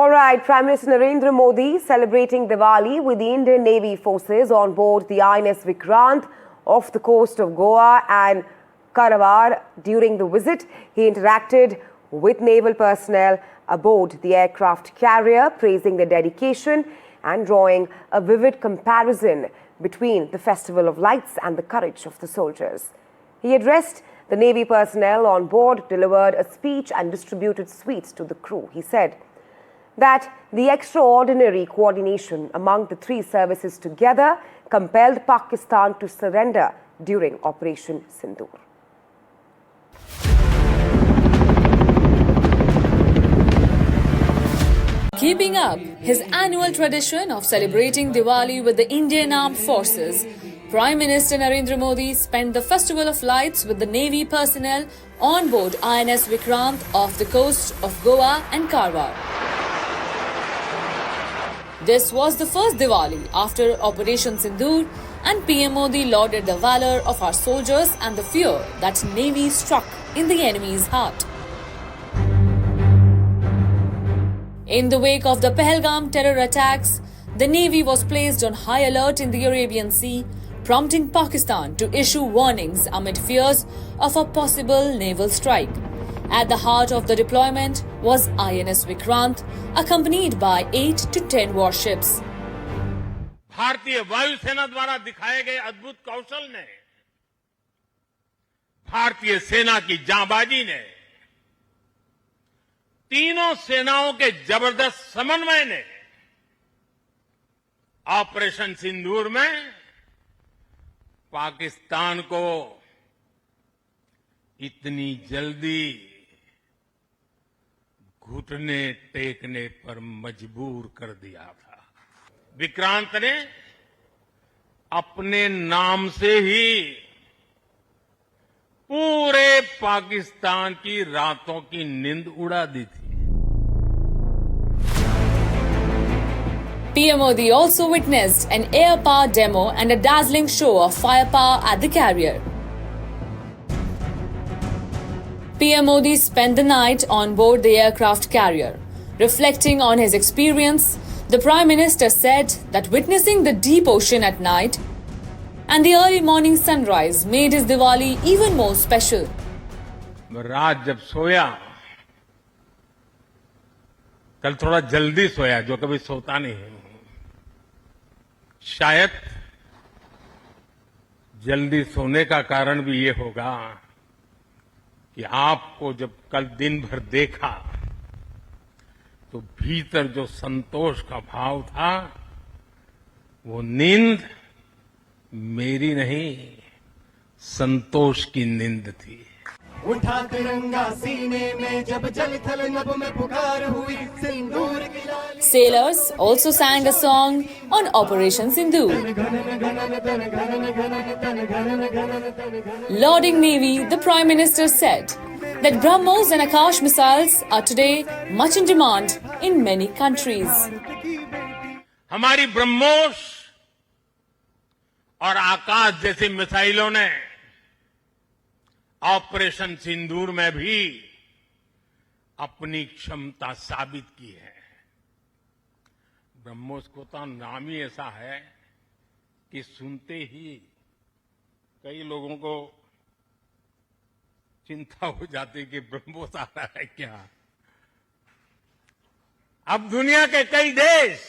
All right, Prime Minister Narendra Modi celebrating Diwali with the Indian Navy forces on board the INS Vikrant off the coast of Goa and Karavar. During the visit, he interacted with naval personnel aboard the aircraft carrier, praising their dedication and drawing a vivid comparison between the Festival of Lights and the courage of the soldiers. He addressed the Navy personnel on board, delivered a speech and distributed sweets to the crew. He said that the extraordinary coordination among the three services together compelled Pakistan to surrender during Operation Sindoor. Keeping up his annual tradition of celebrating Diwali with the Indian Armed Forces, Prime Minister Narendra Modi spent the Festival of Lights with the Navy personnel on board INS Vikrant off the coast of Goa and Karwar. This was the first Diwali after Operation Sindoor, and PM Modi lauded the valor of our soldiers and the fear that Navy struck in the enemy's heart. In the wake of the Pahalgam terror attacks, the Navy was placed on high alert in the Arabian Sea, prompting Pakistan to issue warnings amid fears of a possible naval strike. At the heart of the deployment was INS Vikrant, accompanied by 8 to 10 warships. भारतीय वायुसेना द्वारा दिखाए गए अद्भुत कौशल ने, भारतीय सेना की जांबाजी ने, तीनों सेनाओं के जबरदस्त समन्वय ने ऑपरेशन सिंदूर में पाकिस्तान को इतनी जल्दी घुटने टेकने पर मजबूर कर दिया था। विक्रांत ने अपने नाम से ही पूरे पाकिस्तान की रातों की नींद उड़ा दी थी। PM Modi also witnessed an air power demo and a dazzling show of firepower at the carrier. PM Modi spent the night on board the aircraft carrier. Reflecting on his experience, the Prime Minister said that witnessing the deep ocean at night and the early morning sunrise made his Diwali even more special. रात जब सोया, कल थोड़ा जल्दी सोया, जो कभी सोता नहीं है। शायद जल्दी सोने का कारण भी ये होगा कि आपको जब कल दिन भर देखा तो भीतर जो संतोष का भाव था, वो नींद मेरी नहीं, संतोष की नींद थी। उठा तिरंगा सीने में जब जल थल नभ में पुकार हुई सिंदूर की लाली। Sailors also sang a song on Operation Sindoor. Lauding Navy, the Prime Minister said that BrahMos and Akash missiles are today much in demand in many countries. हमारी ब्रह्मोस और आकाश जैसी मिसाइलों ने ऑपरेशन सिंदूर में भी अपनी क्षमता साबित की है। ब्रह्मोस को तो नाम ही ऐसा है कि सुनते ही कई लोगों को चिंता हो जाती कि ब्रह्मोस आ रहा है क्या। अब दुनिया के कई देश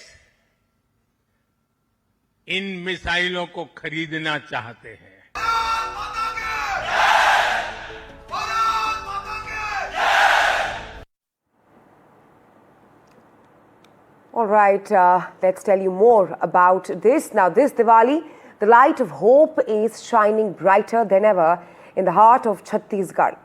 इन मिसाइलों को खरीदना चाहते हैं। All right, let's tell you more about this. Now, this Diwali, the light of hope is shining brighter than ever in the heart of Chhattisgarh.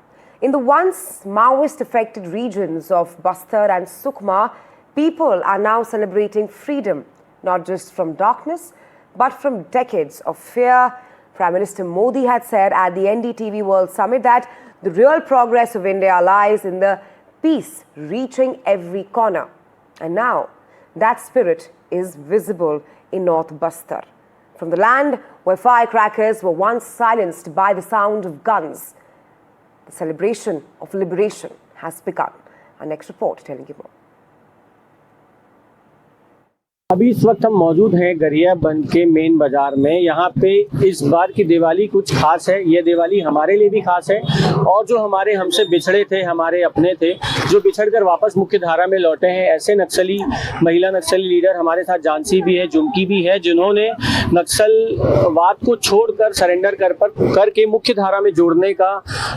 In the once Maoist-affected regions of Bastar and Sukma, people are now celebrating freedom, not just from darkness, but from decades of fear. Prime Minister Modi had said at the NDTV World Summit that the real progress of India lies in the peace reaching every corner. And now, that spirit is visible in North Bastar. From the land where firecrackers were once silenced by the sound of guns, the celebration of liberation has begun. Our next report telling you more. अभी इस वक्त हम मौजूद हैं गरियाबंद के main बाजार में। यहाँ पे इस बार की दिवाली कुछ खास है। ये दिवाली हमारे लिए भी खास है और जो हमारे हमसे बिछड़े थे, हमारे अपने थे, जो बिछड़कर वापस मुख्य धारा में लौटे हैं, ऐसे नक्सली, महिला नक्सली लीडर हमारे साथ झांसी भी है, झुमकी भी है, जिन्होंने नक्सलवाद को छोड़कर सरेंडर करके मुख्य धारा में जोड़ने का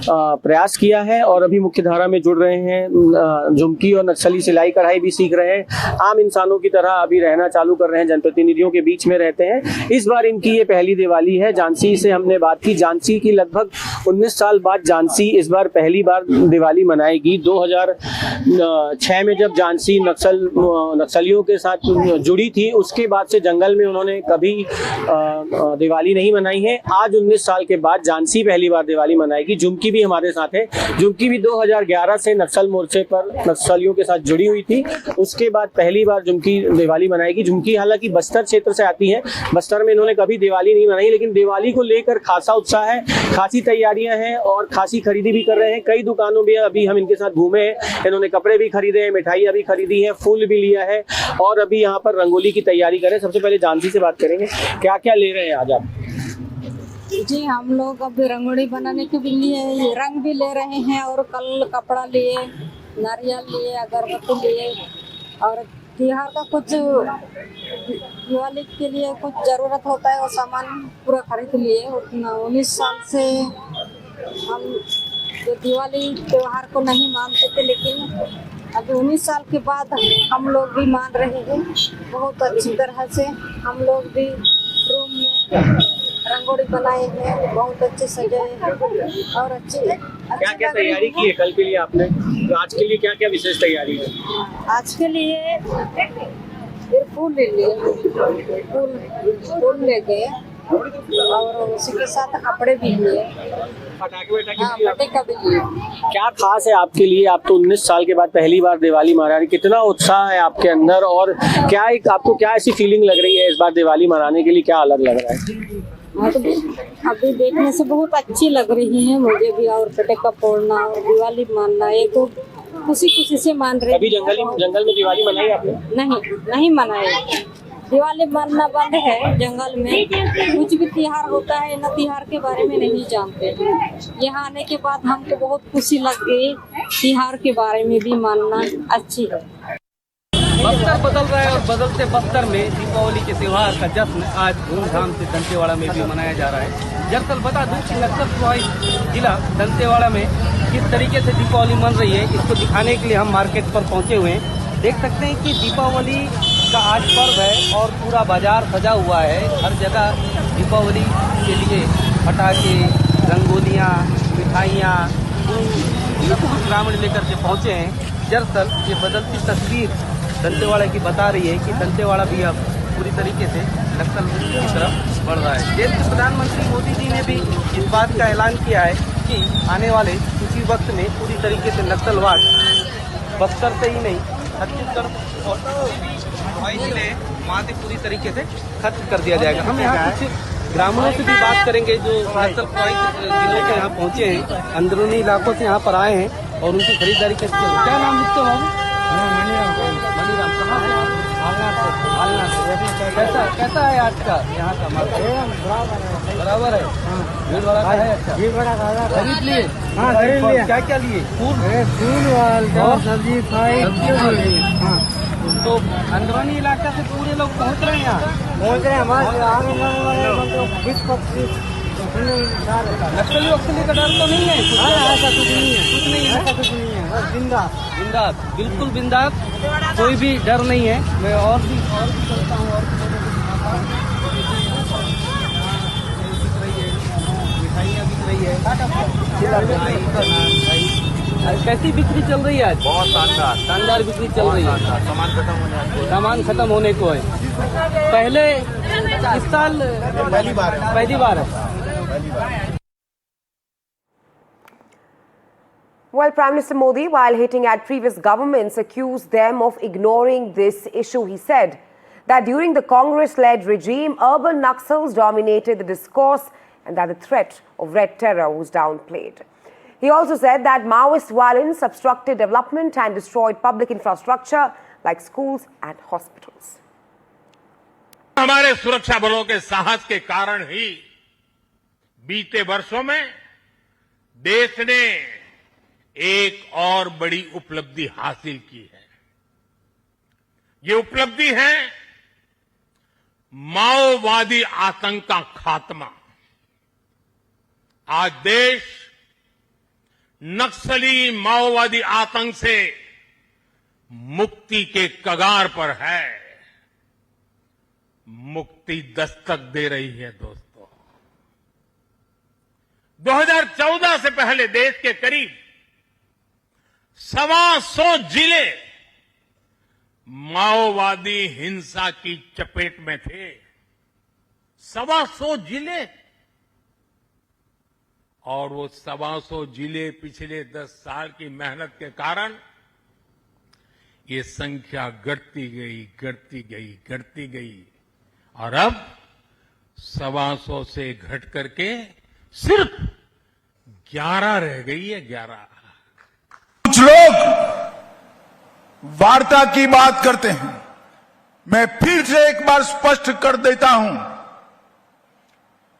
प्रयास किया है और अभी मुख्य धारा में जुड़ रहे हैं। झुमकी और नक्सली सिलाई कढ़ाई भी सीख रहे हैं, आम इंसानों की तरह अभी रहना चालू कर रहे हैं, जनप्रतिनिधियों के बीच में रहते हैं। इस बार इनकी ये पहली दिवाली है। झांसी से हमने बात की, झांसी की लगभग 19 साल बाद झांसी इस बार पहली बार दिवाली मनाएगी। 2006 में जब झांसी नक्सलियों के साथ जुड़ी थी, उसके बाद से जंगल में उन्होंने कभी दिवाली नहीं मनाई है। आज 19 साल के बाद झांसी पहली बार दिवाली मनाएगी। झुमकी भी हमारे साथ है। झुमकी भी 2011 से नक्सल मोर्चे पर नक्सलियों के साथ जुड़ी हुई थी, उसके बाद पहली बार झुमकी दिवाली मनाएगी। झुमकी हालांकि बस्तर क्षेत्र से आती है, बस्तर में इन्होंने कभी दिवाली नहीं मनाई, लेकिन दिवाली को लेकर खासा उत्साह है, खासी तैयारियां हैं और खासी खरीदी भी कर रहे हैं। कई दुकानों में अभी हम इनके साथ घूमे हैं, इन्होंने कपड़े भी खरीदे हैं, मिठाइयाँ भी खरीदी हैं, फूल भी लिया है और अभी यहाँ पर रंगोली की तैयारी करें। सबसे पहले झांसी से बात करेंगे, क्या क्या ले रहे हैं आज आप? जी, हम लोग अभी रंगोली बनाने के लिए रंग भी ले रहे हैं और कल कपड़ा लिए, नारियल लिए, अगरबत्ती लिए और त्योहार का कुछ दिवाली के लिए कुछ ज़रूरत होता है वो सामान पूरा खरीद लिए। 19 साल से हम जो दिवाली त्यौहार को नहीं मानते थे, लेकिन अभी 19 साल के बाद हम लोग भी मान रहे हैं। बहुत अच्छी तरह से हम लोग भी रूम में रंगोली बनाए हैं, बहुत अच्छे सजाए हैं और क्या क्या तैयारी की है कल के लिए आपने? आज के लिए क्या क्या विशेष तैयारी है? आज के लिए फूल ले लिए, फूल ले गए और उसी के साथ कपड़े भी लिए, पटाखे भी लिए। क्या खास है आपके लिए? आप तो 19 साल के बाद पहली बार दिवाली मना रही, कितना उत्साह है आपके अंदर और क्या आपको क्या ऐसी फीलिंग लग रही है इस बार दिवाली मनाने के लिए? क्या अलग लग रहा है? अभी देखने से बहुत अच्छी लग रही है मुझे भी, और पटाखा फोड़ना और दिवाली मानना एक तो खुशी से मान रही। अभी जंगल में दिवाली मनाई आपने? नहीं मनाई। दिवाली मानना बंद है जंगल में। कुछ भी त्योहार होता है ना, त्योहार के बारे में नहीं जानते। यहाँ आने के बाद हमको बहुत खुशी लग गई, त्योहार के बारे में भी मानना अच्छी है। बस्तर बदल रहा है और बदलते बस्तर में दीपावली के त्यौहार का जश्न आज धूमधाम से दंतेवाड़ा में भी मनाया जा रहा है। दरअसल बता दूं कि नक्सल प्रभावित जिला दंतेवाड़ा में किस तरीके से दीपावली मन रही है, इसको दिखाने के लिए हम मार्केट पर पहुंचे हुए हैं। देख सकते हैं कि दीपावली का आज पर्व है और पूरा बाजार सजा हुआ है। हर जगह दीपावली के लिए पटाखे, रंगोलियाँ, मिठाइयाँ, सब कुछ ग्रामीण लेकर के पहुँचे हैं। दरअसल ये बदलती तस्वीर दंतेवाड़ा की बता रही है कि दंतेवाड़ा भी अब पूरी तरीके से नक्सल मुक्ति की तरफ बढ़ रहा है। देश के प्रधानमंत्री मोदी जी ने भी इस बात का ऐलान किया है कि आने वाले किसी वक्त में पूरी तरीके से नक्सलवाद बस्तर से ही नहीं, छत्तीसगढ़ और भाई जिले वहाँ से पूरी तरीके से खत्म कर दिया जाएगा। हम यहाँ कुछ ग्रामीणों से भी बात करेंगे जो नक्सल प्रभावित जिलों के यहाँ पहुँचे हैं, अंदरूनी इलाकों से यहाँ पर आए हैं और उनकी खरीदारी कैसे। क्या नाम लिखते हो? मनीराम। कहाँ से? कैसा है आज का यहाँ का मार्केट? बराबर है, भीड़ भड़का है। अच्छा, भीड़ भड़का खरीद लिए? हाँ, खरीद लिए। क्या क्या लिए? फूल और सब्जी खाई। तो अंदरूनी इलाका से पूरे लोग पहुँच रहे हैं यहाँ? पहुँच रहे हैं। हमारे 20-25 नक्सली वक्सली का डर तो नहीं है? ऐसा कुछ नहीं है, कुछ नहीं है, ऐसा कुछ नहीं है। बस बिंदास, बिल्कुल बिंदास, कोई भी डर नहीं है। मैं और भी चलता हूँ और मिठाइयाँ बिक रही है। कैसी बिक्री चल रही है आज? बहुत शानदार बिक्री चल रही है। सामान खत्म होने को है। पहले इस साल पहली बार है। Well, Prime Minister Modi, while hitting at previous governments, accused them of ignoring this issue. He said that during the Congress-led regime, urban Naxals dominated the discourse and that the threat of red terror was downplayed. He also said that Maoist violence obstructed development and destroyed public infrastructure like schools and hospitals. हमारे सुरक्षा बलों के साहस के कारण ही बीते वर्षों में देश ने एक और बड़ी उपलब्धि हासिल की है। ये उपलब्धि है माओवादी आतंक का खात्मा। आज देश नक्सली माओवादी आतंक से मुक्ति के कगार पर है। मुक्ति दस्तक दे रही है दोस्तों। 2014 से पहले देश के करीब 125 जिले माओवादी हिंसा की चपेट में थे। 125 जिले, और वो 125 जिले पिछले 10 साल की मेहनत के कारण ये संख्या घटती गई और अब 125 से घट करके सिर्फ 11 रह गई है। 11। कुछ लोग वार्ता की बात करते हैं। मैं फिर से एक बार स्पष्ट कर देता हूं,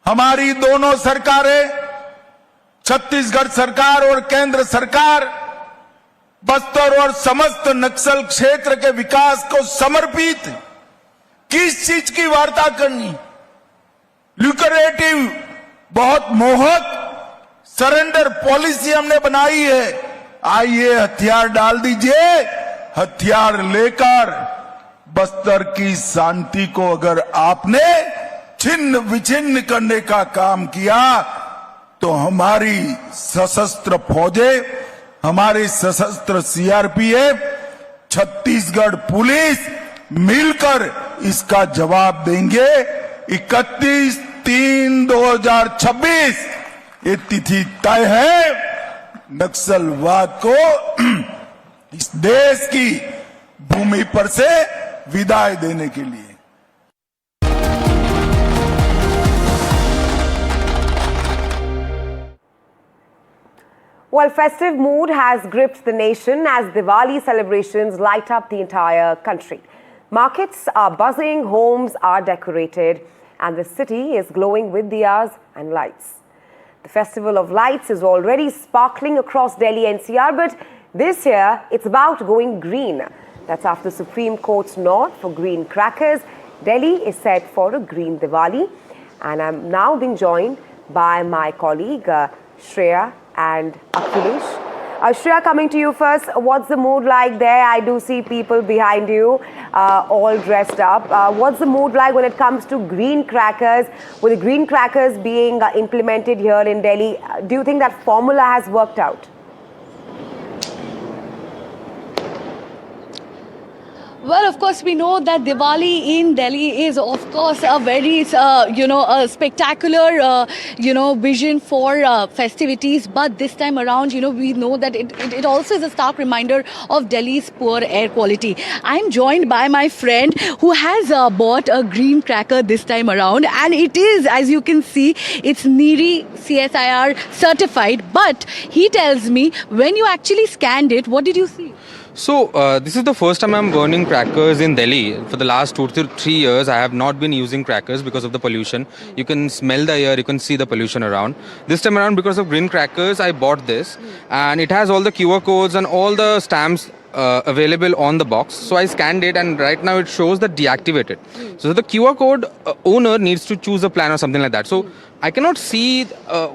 हमारी दोनों सरकारें, छत्तीसगढ़ सरकार और केंद्र सरकार, बस्तर और समस्त नक्सल क्षेत्र के विकास को समर्पित। किस चीज की वार्ता करनी? ल्यूक्रेटिव, बहुत मोहक सरेंडर पॉलिसी हमने बनाई है। आइए हथियार डाल दीजिए, हथियार लेकर बस्तर की शांति को अगर आपने छिन्न विछिन्न करने का काम किया तो हमारी सशस्त्र फौजें, हमारी सशस्त्र सीआरपीएफ, छत्तीसगढ़ पुलिस मिलकर इसका जवाब देंगे। 31/3/2026 ये तिथि तय है नक्सलवाद को इस देश की भूमि पर से विदाई देने के लिए। Well, festive mood has gripped the nation as Diwali celebrations light up the entire country. Markets are buzzing, homes are decorated, and the city is glowing with diyas and lights. The Festival of Lights is already sparkling across Delhi NCR, but this year it's about going green. That's after Supreme Court's nod for green crackers. Delhi is set for a green Diwali, and I'm now being joined by my colleague Shreya and Akhilesh. Shreya, coming to you first, what's the mood like there? I do see people behind you all dressed up. What's the mood like when it comes to green crackers? With the green crackers being implemented here in Delhi, do you think that formula has worked out? Well, of course, we know that Diwali in Delhi is, of course, a very, a spectacular, vision for festivities. But this time around, we know that it also is a stark reminder of Delhi's poor air quality. I'm joined by my friend who has bought a green cracker this time around. And it is, as you can see, it's NEERI CSIR certified. But he tells me, when you actually scanned it, what did you see? So, this is the first time I'm burning crackers in Delhi. For the last 2 to 3 years, I have not been using crackers because of the pollution. You can smell the air, you can see the pollution around. This time around, because of green crackers, I bought this. And it has all the QR codes and all the stamps available on the box. So I scanned it and right now it shows that deactivated. So the QR code owner needs to choose a plan or something like that. So I cannot see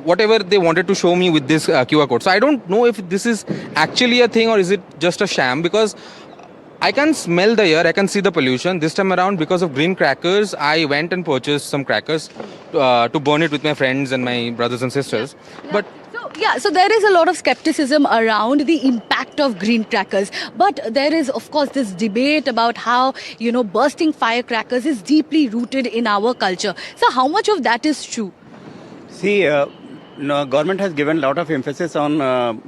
whatever they wanted to show me with this QR code. So I don't know if this is actually a thing or is it just a sham, because I can smell the air, I can see the pollution. This time around, because of green crackers, I went and purchased some crackers to burn it with my friends and my brothers and sisters. But so there is a lot of skepticism around the impact of green crackers. But there is, of course, this debate about how, bursting firecrackers is deeply rooted in our culture. So how much of that is true? See, government has given a lot of emphasis on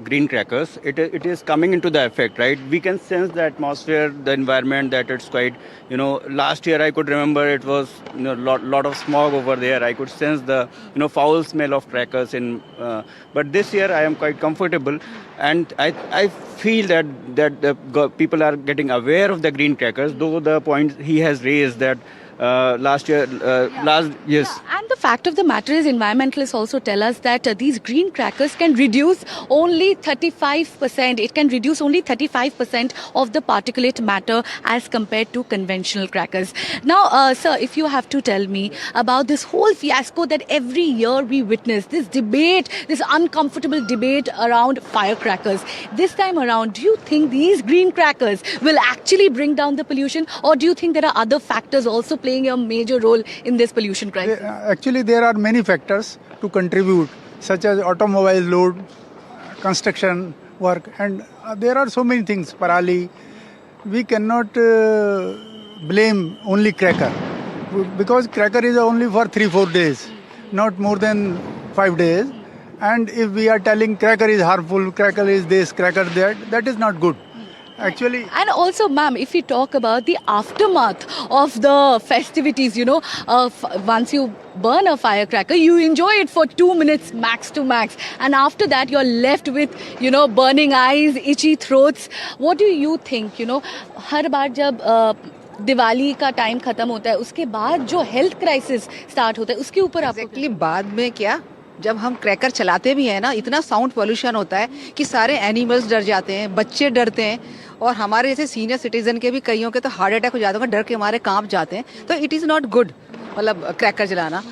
green crackers. It is coming into the effect, right? We can sense the atmosphere, the environment, that it's quite, last year I could remember it was lot of smog over there. I could sense the, foul smell of crackers but this year I am quite comfortable, and I feel that the people are getting aware of the green crackers, though the point he has raised that last year, last yes. And the fact of the matter is, environmentalists also tell us that these green crackers can reduce only 35%. It can reduce only 35% of the particulate matter as compared to conventional crackers. Now, sir, if you have to tell me about this whole fiasco that every year we witness, this debate, this uncomfortable debate around firecrackers. This time around, do you think these green crackers will actually bring down the pollution, or do you think there are other factors also playing a major role in this pollution crisis? Actually, there are many factors to contribute, such as automobile load, construction work, and there are so many things. Parali, we cannot blame only cracker, because cracker is only for 3-4 days, not more than 5 days. And if we are telling cracker is harmful, cracker is this, cracker that is not good. Actually, and also, ma'am, if we talk about the aftermath of the festivities, once you burn a firecracker, you enjoy it for 2 minutes max to max, and after that you're left with burning eyes, itchy throats. What do you think? हर बार जब दिवाली का time खत्म होता है, उसके बाद जो health crisis start होता है, उसके ऊपर आप एक्चुअली बाद में क्या, जब हम क्रैकर चलाते भी हैं ना, इतना साउंड पोल्यूशन होता है कि सारे एनिमल्स डर जाते हैं, बच्चे डरते हैं, और हमारे जैसे सीनियर सिटीजन के भी कईयों के तो हार्ट अटैक हो जाता है, डर के हमारे कांप जाते हैं. तो इट इज़ नॉट गुड मतलब क्रैकर जलाना.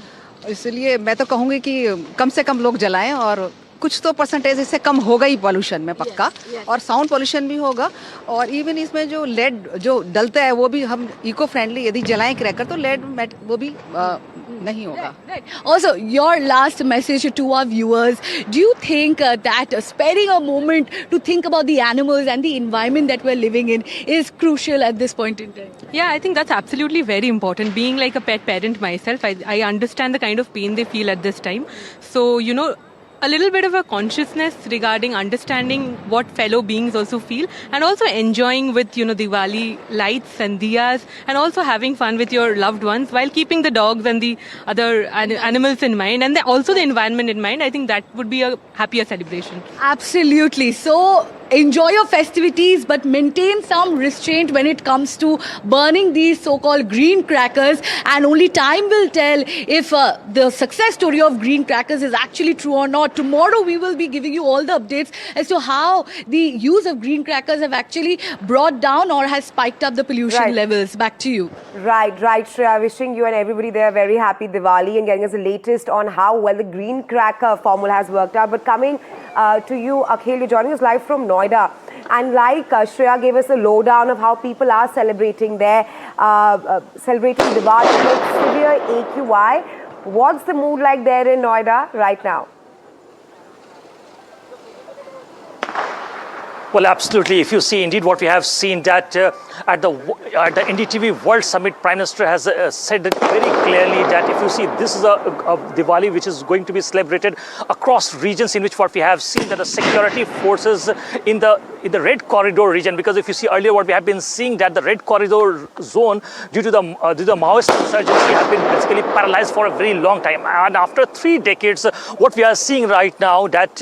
इसलिए मैं तो कहूँगी कि कम से कम लोग जलाएं, और कुछ तो परसेंटेज इससे कम होगा ही पॉल्यूशन में पक्का. और साउंड पॉल्यूशन भी होगा, और इवन इसमें जो लेड जो डलता है वो भी हम इको फ्रेंडली यदि जलाएं क्रैकर तो लेड वो भी नहीं होगा. Also, your last message to our viewers, do you think that sparing a moment to think about the animals and the environment that we're living in is crucial at this point in time? Yeah, I think that's absolutely very important. Being like a pet parent myself, I understand the kind of pain they feel at this time. So, a little bit of a consciousness regarding understanding what fellow beings also feel, and also enjoying with Diwali lights and diyas, and also having fun with your loved ones while keeping the dogs and the other animals in mind, and also the environment in mind. I think that would be a happier celebration. Absolutely. So enjoy your festivities, but maintain some restraint when it comes to burning these so-called green crackers, and only time will tell if the success story of green crackers is actually true or not. Tomorrow we will be giving you all the updates as to how the use of green crackers have actually brought down or has spiked up the pollution levels. Back to you. Right, Shreya. Wishing you and everybody there a very happy Diwali, and getting us the latest on how well the green cracker formula has worked out. But coming to you, Akhil, you're joining us live from Noida. And like Shreya gave us a lowdown of how people are celebrating celebrating Diwali with severe AQI. What's the mood like there in Noida right now? Well, absolutely. If you see indeed what we have seen, that at the NDTV World Summit, Prime Minister has said it very clearly that if you see, this is a Diwali which is going to be celebrated across regions, in which what we have seen that the security forces in the Red Corridor region, because if you see earlier what we have been seeing, that the Red Corridor zone due to the Maoist insurgency have been basically paralyzed for a very long time, and after 3 decades, what we are seeing right now that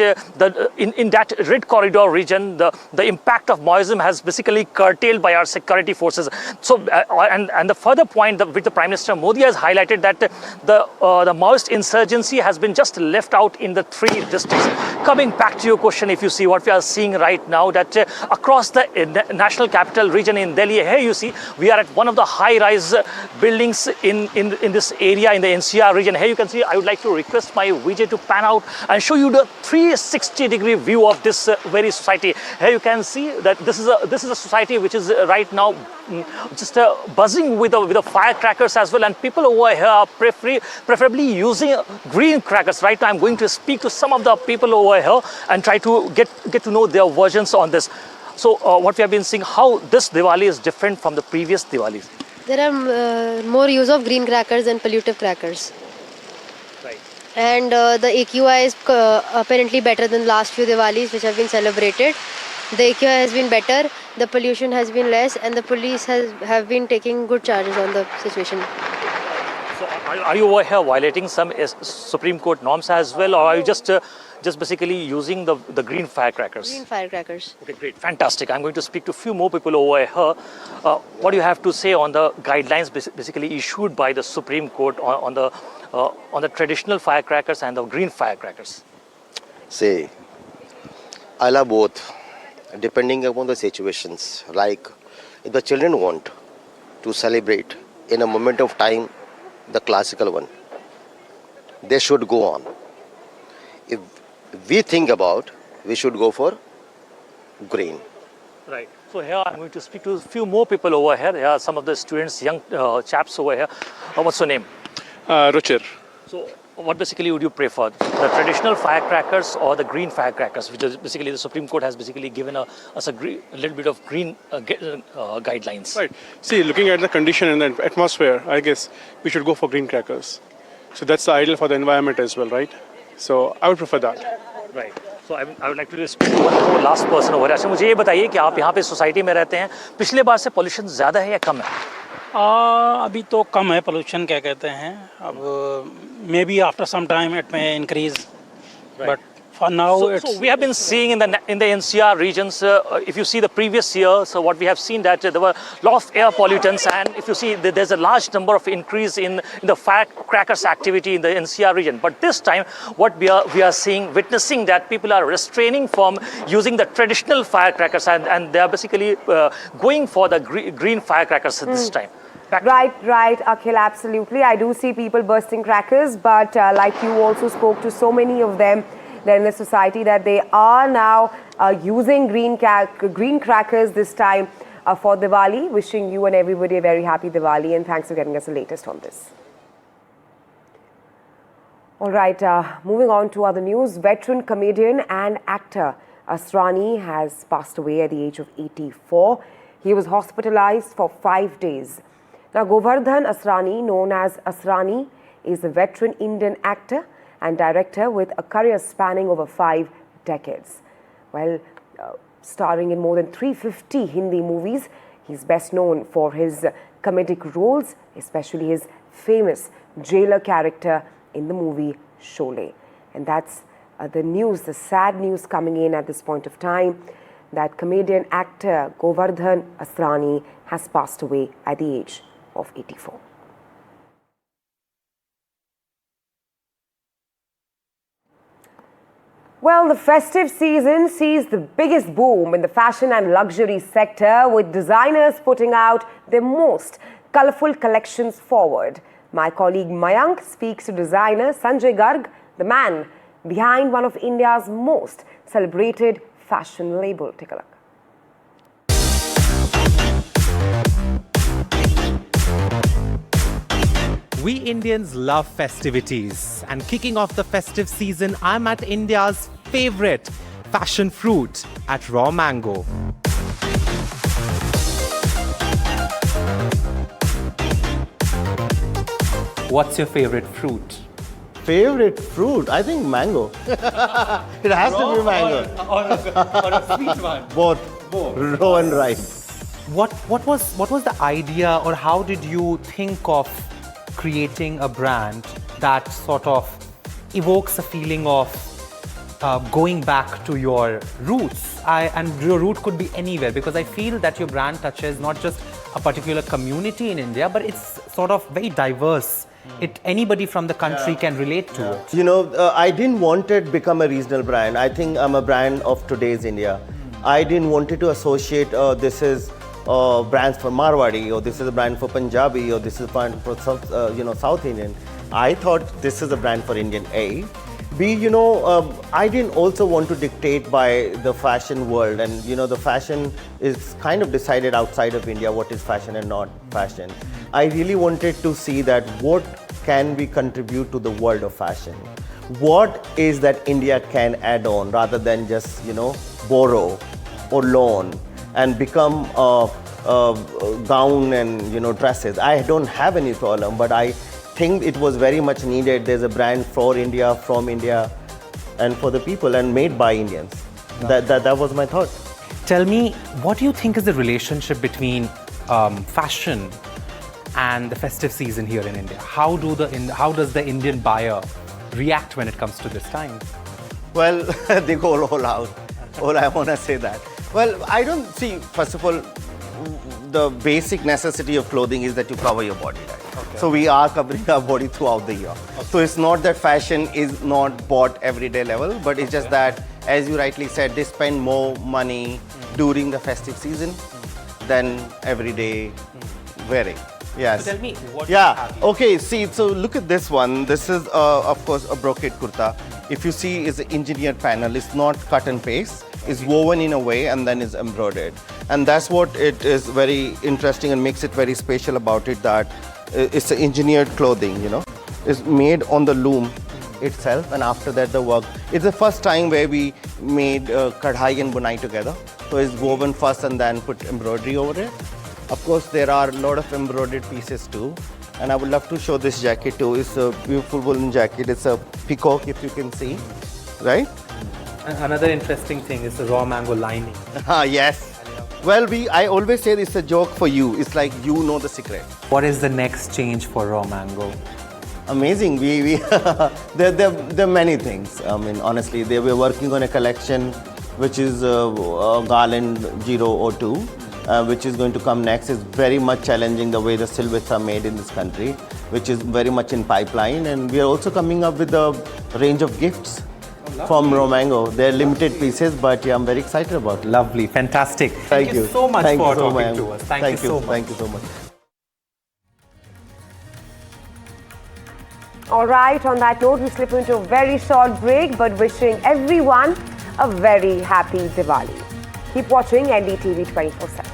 in that Red Corridor region, the impact of Maoism has basically curtailed by our security forces. So, and the further point which the Prime Minister Modi has highlighted, that the Maoist insurgency has been just left out in the 3 districts. Coming back to your question, if you see what we are seeing right now, that across the national capital region in Delhi, here you see we are at one of the high-rise buildings in this area in the NCR region. Here you can see, I would like to request my VJ to pan out and show you the 360-degree view of this very society. Here you can see that this is a society which is right now just buzzing with the firecrackers as well, and people over here are preferably using green crackers. Right now I'm going to speak to some of the people over here and try to get to know their versions on this. So what we have been seeing, how this Diwali is different from the previous Diwalis. There are more use of green crackers than pollutive crackers. Right. And the AQI is apparently better than last few Diwalis which have been celebrated. The AQI has been better, the pollution has been less, and the police have been taking good charges on the situation. So are you over here violating some Supreme Court norms as well, or are you just basically using the green firecrackers? Green firecrackers. Okay, great, fantastic. I'm going to speak to a few more people over here. What do you have to say on the guidelines basically issued by the Supreme Court on the traditional firecrackers and the green firecrackers? See, I love both, depending upon the situations. Like, if the children want to celebrate in a moment of time, the classical one, they should go on. If we think about, we should go for green. Right. So here I'm going to speak to a few more people over here. Here are some of the students, young chaps over here. What's your name? Ruchir. So what basically would you prefer, the traditional firecrackers or the green firecrackers, which is basically the Supreme Court has basically given us a little bit of green guidelines? Right. See, looking at the condition and the atmosphere, I guess we should go for green crackers. So that's the ideal for the environment as well, right? So I would prefer that. Right. So I would like to speak to one more last person over here. अच्छा मुझे ये बताइए कि आप यहाँ पे society में रहते हैं, पिछले बार से पोल्यूशन ज़्यादा है या कम है? अभी तो कम है पोल्यूशन, क्या कहते हैं, अब maybe after some time it may increase, but for now so we have been seeing in the NCR regions, if you see the previous year, so what we have seen that there were a lot of air pollutants, and if you see there's a large number of increase in the firecrackers activity in the NCR region. But this time what we are witnessing that people are restraining from using the traditional firecrackers, and they are basically going for the green firecrackers this time. Right, Akhil, absolutely. I do see people bursting crackers, but like you also spoke to so many of them there in the society that they are now using green crackers this time for Diwali. Wishing you and everybody a very happy Diwali, and thanks for getting us the latest on this. All right, moving on to other news. Veteran comedian and actor Asrani has passed away at the age of 84. He was hospitalized for 5 days. Now, Govardhan Asrani, known as Asrani, is a veteran Indian actor and director with a career spanning over 5 decades. Well, starring in more than 350 Hindi movies, he's best known for his comedic roles, especially his famous jailer character in the movie Sholay. And that's the news, the sad news coming in at this point of time, that comedian actor Govardhan Asrani has passed away at the age of 84. Well, the festive season sees the biggest boom in the fashion and luxury sector, with designers putting out their most colourful collections forward. My colleague Mayank speaks to designer Sanjay Garg, the man behind one of India's most celebrated fashion label. Take a look. We Indians love festivities, and kicking off the festive season, I'm at India's favorite fashion fruit at Raw Mango. What's your favorite fruit? Favorite fruit? I think mango. It has to be mango. Or a sweet one? Both. Raw and ripe. What was the idea, or how did you think of creating a brand that sort of evokes a feeling of going back to your roots? And your root could be anywhere, because I feel that your brand touches not just a particular community in India, but it's sort of very diverse. Anybody from the country can relate to it. You know, I didn't want it to become a regional brand. I think I'm a brand of today's India. I didn't want it to associate this is brands for Marwadi, or this is a brand for Punjabi, or this is a brand for South Indian. I thought this is a brand for Indian. A. B, I didn't also want to dictate by the fashion world, and the fashion is kind of decided outside of India, what is fashion and not fashion. I really wanted to see that what can we contribute to the world of fashion? What is that India can add on, rather than just borrow or loan and become gown and dresses. I don't have any problem, but I think it was very much needed. There's a brand for India, from India, and for the people, and made by Indians. That was my thought. Tell me, what do you think is the relationship between fashion and the festive season here in India? How does the Indian buyer react when it comes to this time? Well, they go all out. All I want to say that. Well, I don't see, first of all, the basic necessity of clothing is that you cover your body, right? Okay. So we are covering our body throughout the year. Okay. So it's not that fashion is not bought everyday level, but it's just that, as you rightly said, they spend more money during the festive season than everyday wearing. Yes. So tell me, what yeah. do you have here? Okay. See, so look at this one. This is, of course, a brocade kurta. If you see, it's an engineered panel. It's not cut and paste. It's woven in a way and then is embroidered. And that's what it is very interesting and makes it very special about it, that it's engineered clothing, you know. It's made on the loom itself, and after that the work. It's the first time where we made kadhai and bunai together. So it's woven first and then put embroidery over it. Of course, there are a lot of embroidered pieces too. And I would love to show this jacket too. It's a beautiful woolen jacket. It's a peacock, if you can see, right? Another interesting thing is the raw mango lining. Yes. Well, I always say it's a joke for you. It's like you know the secret. What is the next change for raw mango? Amazing. There are many things. I mean, honestly, they were working on a collection which is Garland 002, which is going to come next. It's very much challenging the way the silhouettes are made in this country, which is very much in pipeline. And we are also coming up with a range of gifts from Romango. They're limited pieces, but yeah, I'm very excited about it. Lovely, fantastic. Thank you so much for talking to us. Thank you so much. Thank you so much. All right, on that note, we slip into a very short break, but wishing everyone a very happy Diwali. Keep watching NDTV 24/7.